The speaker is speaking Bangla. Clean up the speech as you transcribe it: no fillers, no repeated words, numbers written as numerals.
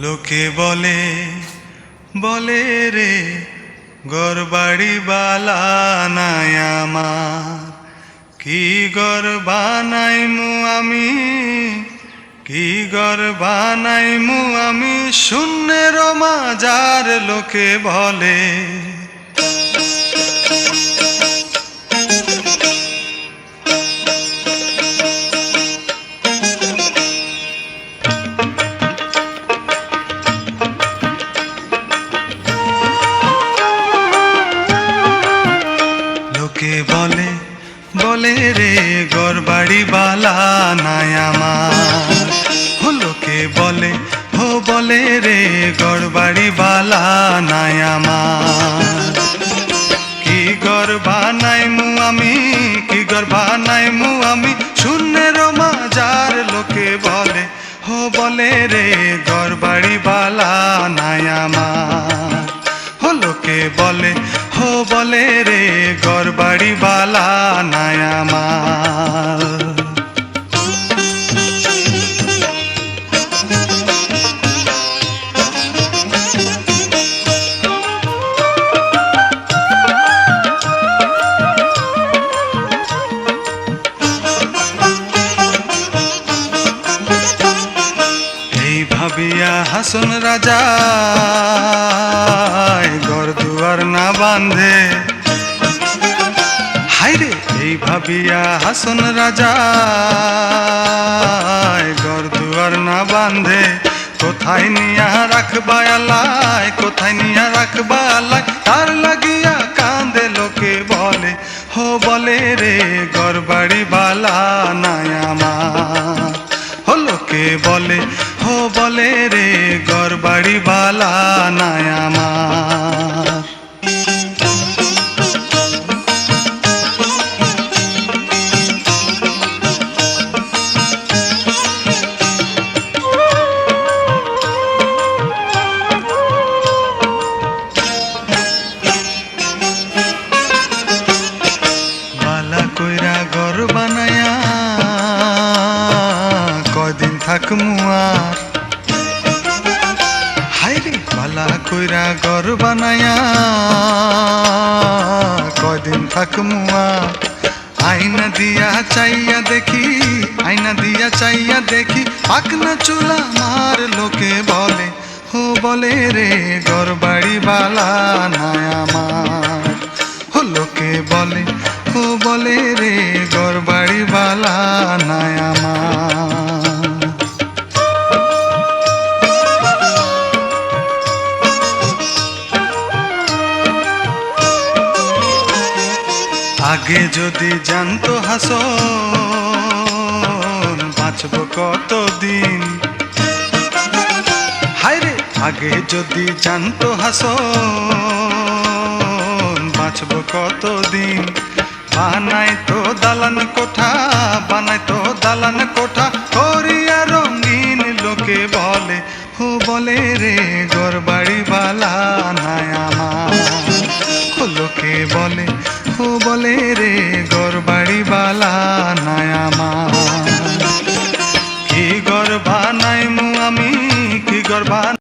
লোকে বলে বলে রে ঘরবাড়ি বালা নাই আমার, কি ঘর বানাইমু আমি, কি ঘর বানাইমু আমি শূন্যের মাজার লোকে বলে। লোকে বলে বলে রে ঘরবাড়ি বালা নাই আমার, লোকে বলে বলে রে ঘরবাড়ি বালা নাই আমার, কি ঘর বানাইমু আমি, কি ঘর বানাইমু আমি শূন্যের মাজার লোকে বলে বলে রে ঘরবাড়ি বালা নাই আমার, লোকে বলে বলে রে ঘরবাড়ি বালা নাই আমার। ভাবিয়া হাসন রাজা ঘর দুয়ার না বাঁধে, হায়রে এই ভাবিয়া হাসন রাজা ঘর দুয়ার না বাঁধে, কোথায় নিয়া রাখবা আল্লাহ, কোথায় নিয়া রাখবা আল্লাহ, তার লাগিয়া কাঁদে লোকে বলে বলে রে ঘরবাড়ি বালা নাই আমার, লোকে বলে বলে রে ঘরবাড়ি বালা নাই আমার। বালা কইরা ঘর বানায়া কদিন থাকমু আর, হায়রে বালা কইরা ঘর বানায়া কদিন থাকমু আর, আয়না দিয়া চাইয়া দেখি, আয়না দিয়া চাইয়া দেখি পাকনা চুলা মার লোকে বলে বলে রে ঘরবাড়ি বালা নাই আমার, লোকে বলে বলে রে ঘরবাড়ি বালা নাই আমার। আগে যদি জানতো হাসন বাঁচব কতদিন, হায়রে আগে যদি জানতো হাসন বাঁচব কতদিন, বানাই তো দালান কোঠা, বানাই তো দালান কোঠা করিয়া রঙিন লোকে বলে বলে রে ঘরবাড়ি বালা